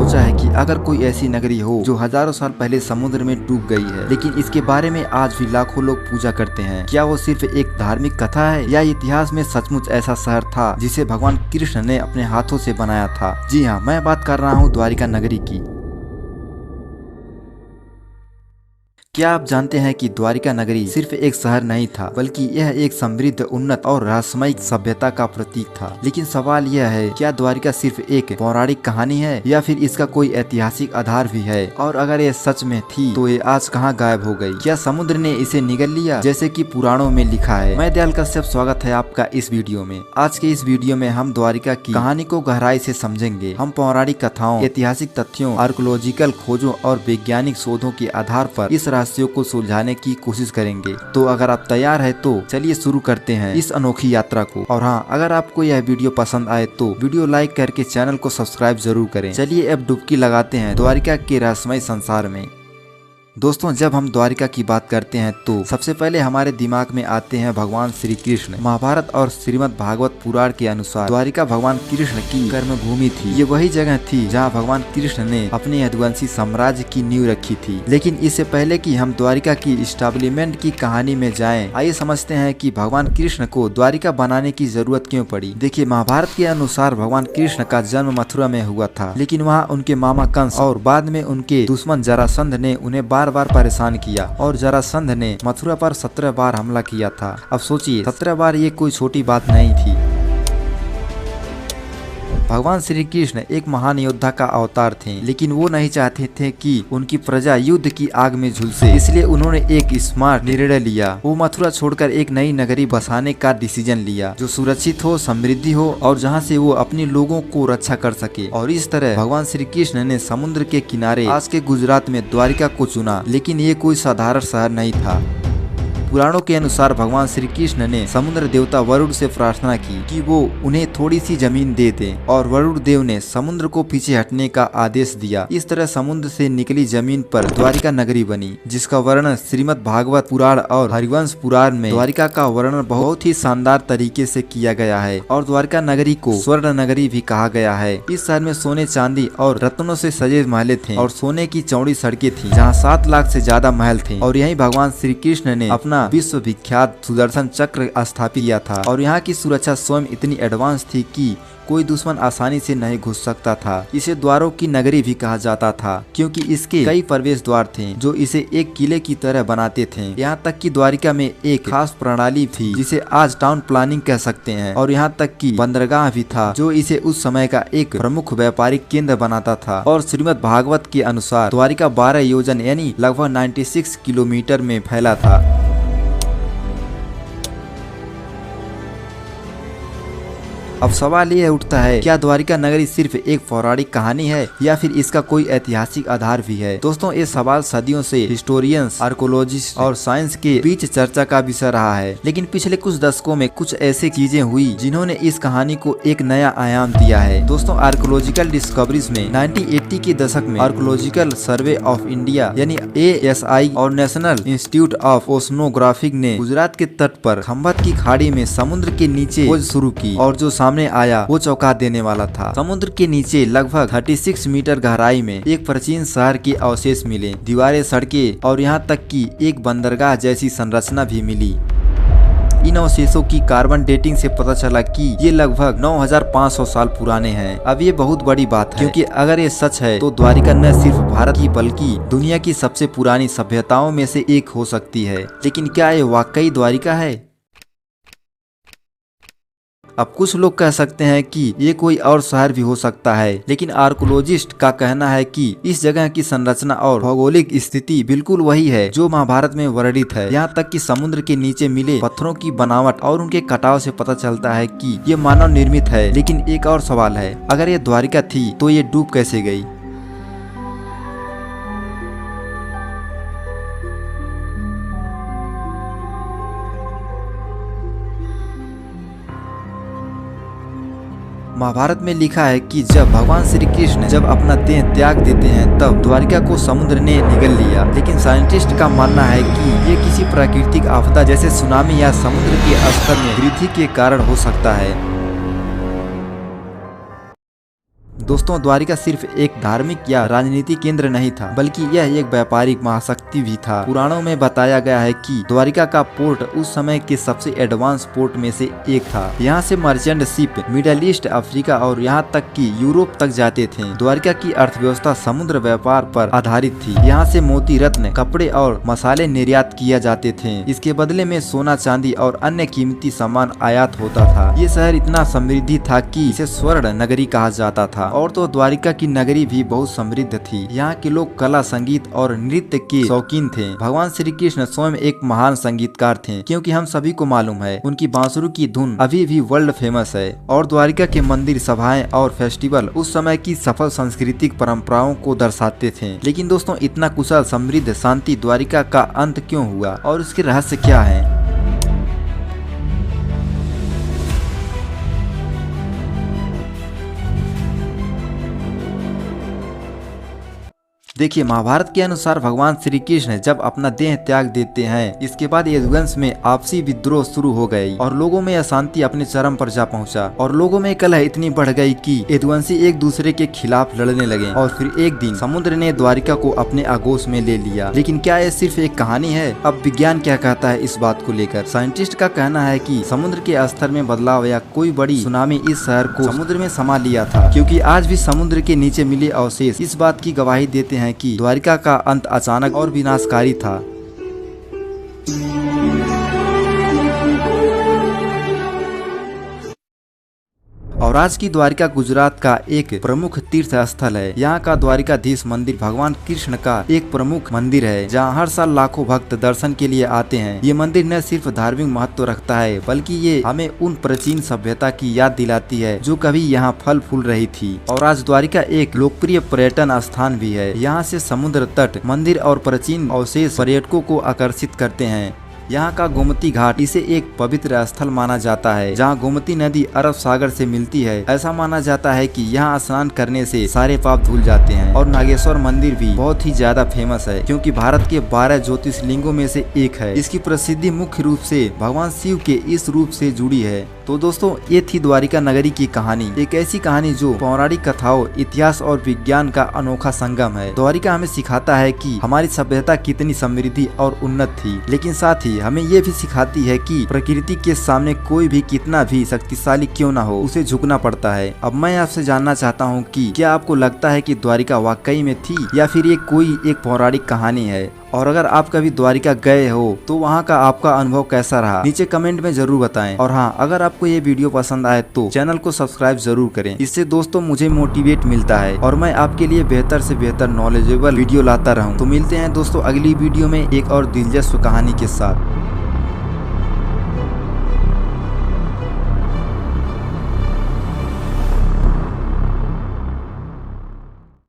सोचा है कि अगर कोई ऐसी नगरी हो जो हजारों साल पहले समुद्र में डूब गई है, लेकिन इसके बारे में आज भी लाखों लोग पूजा करते हैं, क्या वो सिर्फ एक धार्मिक कथा है या इतिहास में सचमुच ऐसा शहर था जिसे भगवान कृष्ण ने अपने हाथों से बनाया था? जी हाँ, मैं बात कर रहा हूँ द्वारिका नगरी की। क्या आप जानते हैं कि द्वारिका नगरी सिर्फ एक शहर नहीं था, बल्कि यह एक समृद्ध, उन्नत और रहस्यमयी सभ्यता का प्रतीक था। लेकिन सवाल यह है, क्या द्वारिका सिर्फ एक पौराणिक कहानी है या फिर इसका कोई ऐतिहासिक आधार भी है? और अगर ये सच में थी तो ये आज कहाँ गायब हो गई? क्या समुद्र ने इसे निगल लिया जैसे कि पुराणों में लिखा है? मैं दयाल कश्यप, स्वागत है आपका इस वीडियो में। आज के इस वीडियो में हम द्वारिका की कहानी को गहराई से समझेंगे। हम पौराणिक कथाओं, ऐतिहासिक तथ्यों, आर्कोलॉजिकल खोजों और वैज्ञानिक शोधों के आधार पर इस रहस्यों को सुलझाने की कोशिश करेंगे। तो अगर आप तैयार है तो चलिए शुरू करते हैं इस अनोखी यात्रा को। और हाँ, अगर आपको यह वीडियो पसंद आए तो वीडियो लाइक करके चैनल को सब्सक्राइब जरूर करें। चलिए अब डुबकी लगाते हैं द्वारिका के रहस्यमय संसार में। दोस्तों, जब हम द्वारिका की बात करते हैं तो सबसे पहले हमारे दिमाग में आते हैं भगवान श्री कृष्ण। महाभारत और श्रीमद् भागवत पुराण के अनुसार द्वारिका भगवान कृष्ण की कर्म भूमि थी। ये वही जगह थी जहां भगवान कृष्ण ने अपने यदुवंशी साम्राज्य की नींव रखी थी। लेकिन इससे पहले कि हम द्वारिका की इस्टेब्लिशमेंट की कहानी में जाएं, आइए समझते हैं कि भगवान कृष्ण को द्वारिका बनाने की जरूरत क्यों पड़ी। देखिए, महाभारत के अनुसार भगवान कृष्ण का जन्म मथुरा में हुआ था, लेकिन वहाँ उनके मामा कंस और बाद में उनके दुश्मन जरासंध ने उन्हें बार परेशान किया और जरासंध ने मथुरा पर 17 बार हमला किया था। अब सोचिए, 17 बार ये कोई छोटी बात नहीं थी। भगवान श्री कृष्ण एक महान योद्धा का अवतार थे, लेकिन वो नहीं चाहते थे कि उनकी प्रजा युद्ध की आग में झुलसे। इसलिए उन्होंने एक स्मार्ट निर्णय लिया। वो मथुरा छोड़कर एक नई नगरी बसाने का डिसीजन लिया जो सुरक्षित हो, समृद्धि हो और जहाँ से वो अपने लोगों को रक्षा कर सके। और इस तरह भगवान श्री कृष्ण ने समुद्र के किनारे आज के गुजरात में द्वारिका को चुना। लेकिन ये कोई साधारण शहर नहीं था। पुराणों के अनुसार भगवान श्री कृष्ण ने समुद्र देवता वरुण से प्रार्थना की कि वो उन्हें थोड़ी सी जमीन दे दें, और वरुण देव ने समुद्र को पीछे हटने का आदेश दिया। इस तरह समुद्र से निकली जमीन पर द्वारिका नगरी बनी, जिसका वर्णन श्रीमद् भागवत पुराण और हरिवंश पुराण में द्वारिका का वर्णन बहुत ही शानदार तरीके से किया गया है। और द्वारिका नगरी को स्वर्ण नगरी भी कहा गया है। इस शहर में सोने, चांदी और रत्नों से सजे महल थे और सोने की चौड़ी सड़कें थी, जहाँ 7 लाख से ज्यादा महल थे। और यही भगवान श्री कृष्ण ने अपना विश्व विख्यात सुदर्शन चक्र स्थापित किया था। और यहाँ की सुरक्षा स्वयं इतनी एडवांस थी कि कोई दुश्मन आसानी से नहीं घुस सकता था। इसे द्वारों की नगरी भी कहा जाता था, क्योंकि इसके कई प्रवेश द्वार थे जो इसे एक किले की तरह बनाते थे। यहाँ तक कि द्वारिका में एक खास प्रणाली थी जिसे आज टाउन प्लानिंग कह सकते हैं। और यहाँ तक कि बंदरगाह भी था जो इसे उस समय का एक प्रमुख व्यापारिक केंद्र बनाता था। और श्रीमद् भागवत के अनुसार द्वारिका 12 योजन यानी लगभग 96 किलोमीटर में फैला था। अब सवाल ये उठता है, क्या द्वारिका नगरी सिर्फ एक पौराणिक कहानी है या फिर इसका कोई ऐतिहासिक आधार भी है? दोस्तों, ये सवाल सदियों से हिस्टोरियंस, आर्कोलॉजिस्ट और साइंस के बीच चर्चा का विषय रहा है। लेकिन पिछले कुछ दशकों में कुछ ऐसी चीजें हुई जिन्होंने इस कहानी को एक नया आयाम दिया है। दोस्तों, आर्कोलॉजिकल डिस्कवरीज में 1980 के दशक में आर्कोलॉजिकल सर्वे ऑफ इंडिया यानी ASI और नेशनल इंस्टीट्यूट ऑफ ओशनोग्राफी ने गुजरात के तट पर खंभत की खाड़ी में समुद्र के नीचे खोज शुरू की। और जो सामने आया वो चौंका देने वाला था। समुद्र के नीचे लगभग 36 मीटर गहराई में एक प्राचीन शहर के अवशेष मिले, दीवारें, सड़कें और यहाँ तक कि एक बंदरगाह जैसी संरचना भी मिली। इन अवशेषों की कार्बन डेटिंग से पता चला कि ये लगभग 9500 साल पुराने हैं। अब ये बहुत बड़ी बात है, क्योंकि अगर ये सच है तो द्वारिका न सिर्फ भारत की बल्कि दुनिया की सबसे पुरानी सभ्यताओं में से एक हो सकती है। लेकिन क्या ये वाकई द्वारिका है? अब कुछ लोग कह सकते हैं कि ये कोई और शहर भी हो सकता है, लेकिन आर्कोलॉजिस्ट का कहना है कि इस जगह की संरचना और भौगोलिक स्थिति बिल्कुल वही है जो महाभारत में वर्णित है। यहाँ तक कि समुद्र के नीचे मिले पत्थरों की बनावट और उनके कटाव से पता चलता है कि ये मानव निर्मित है। लेकिन एक और सवाल है, अगर ये द्वारिका थी तो ये डूब कैसे गई? महाभारत में लिखा है कि जब भगवान श्री कृष्ण जब अपना देह त्याग देते हैं तब द्वारिका को समुद्र ने निगल लिया। लेकिन साइंटिस्ट का मानना है कि ये किसी प्राकृतिक आपदा जैसे सुनामी या समुद्र के स्तर में वृद्धि के कारण हो सकता है। दोस्तों द्वारिका सिर्फ एक धार्मिक या राजनीतिक केंद्र नहीं था, बल्कि यह एक व्यापारिक महाशक्ति भी था। पुराणों में बताया गया है कि द्वारिका का पोर्ट उस समय के सबसे एडवांस पोर्ट में से एक था। यहाँ से merchant ship middle east, Africa और यहाँ तक कि यूरोप तक जाते थे। द्वारिका की अर्थव्यवस्था समुद्र व्यापार पर आधारित थी। यहाँ से मोती, रत्न, कपड़े और मसाले निर्यात किया जाते थे। इसके बदले में सोना, चांदी और अन्य कीमती सामान आयात होता था। ये शहर इतना समृद्धि था कि इसे स्वर्ण नगरी कहा जाता था। और तो द्वारिका की नगरी भी बहुत समृद्ध थी। यहाँ के लोग कला, संगीत और नृत्य के शौकीन थे। भगवान श्री कृष्ण स्वयं एक महान संगीतकार थे, क्योंकि हम सभी को मालूम है उनकी बांसुरी की धुन अभी भी वर्ल्ड फेमस है। और द्वारिका के मंदिर, सभाएं और फेस्टिवल उस समय की सफल सांस्कृतिक परंपराओं को दर्शाते थे। लेकिन दोस्तों इतना कुशल, समृद्ध, शांति द्वारिका का अंत क्यों हुआ और उसके रहस्य क्या है? देखिए, महाभारत के अनुसार भगवान श्री कृष्ण जब अपना देह त्याग देते हैं, इसके बाद यदुवंश में आपसी विद्रोह शुरू हो गई और लोगों में अशांति अपने चरम पर जा पहुंचा। और लोगों में कलह इतनी बढ़ गई कि यदुवंशी एक दूसरे के खिलाफ लड़ने लगे। और फिर एक दिन समुद्र ने द्वारिका को अपने आगोश में ले लिया। लेकिन क्या ये सिर्फ एक कहानी है? अब विज्ञान क्या कहता है इस बात को लेकर? साइंटिस्ट का कहना है कि समुद्र के स्तर में बदलाव या कोई बड़ी सुनामी इस शहर को समुद्र में समा लिया था, क्योंकि आज भी समुद्र के नीचे मिले अवशेष इस बात की गवाही देते हैं कि द्वारिका का अंत अचानक और विनाशकारी था। और आज की द्वारिका गुजरात का एक प्रमुख तीर्थ स्थल है। यहाँ का द्वारिकाधीश मंदिर भगवान कृष्ण का एक प्रमुख मंदिर है, जहाँ हर साल लाखों भक्त दर्शन के लिए आते हैं। ये मंदिर न सिर्फ धार्मिक महत्व रखता है, बल्कि ये हमें उन प्राचीन सभ्यता की याद दिलाती है जो कभी यहाँ फल फूल रही थी। और आज द्वारिका एक लोकप्रिय पर्यटन स्थान भी है। यहाँ से समुद्र तट, मंदिर और प्राचीन अवशेष पर्यटकों को आकर्षित करते हैं। यहाँ का गोमती घाट इसे एक पवित्र स्थल माना जाता है, जहाँ गोमती नदी अरब सागर से मिलती है। ऐसा माना जाता है कि यहाँ स्नान करने से सारे पाप धुल जाते हैं। और नागेश्वर मंदिर भी बहुत ही ज्यादा फेमस है, क्योंकि भारत के 12 ज्योतिर्लिंगों में से एक है। इसकी प्रसिद्धि मुख्य रूप से भगवान शिव के इस रूप से जुड़ी है। तो दोस्तों ये थी द्वारिका नगरी की कहानी, एक ऐसी कहानी जो पौराणिक कथाओं, इतिहास और विज्ञान का अनोखा संगम है। द्वारिका हमें सिखाता है कि हमारी सभ्यता कितनी समृद्धि और उन्नत थी, लेकिन साथ ही हमें ये भी सिखाती है कि प्रकृति के सामने कोई भी कितना भी शक्तिशाली क्यों ना हो, उसे झुकना पड़ता है। अब मैं आपसे जानना चाहता हूँ कि क्या आपको लगता है कि द्वारिका वाकई में थी या फिर ये कोई एक पौराणिक कहानी है? और अगर आप कभी द्वारिका गए हो तो वहाँ का आपका अनुभव कैसा रहा, नीचे कमेंट में जरूर बताएं। और हाँ, अगर आपको ये वीडियो पसंद आए तो चैनल को सब्सक्राइब जरूर करें। इससे दोस्तों मुझे मोटिवेट मिलता है और मैं आपके लिए बेहतर से बेहतर नॉलेजेबल वीडियो लाता रहूँ। तो मिलते हैं दोस्तों अगली वीडियो में एक और दिलचस्प कहानी के साथ।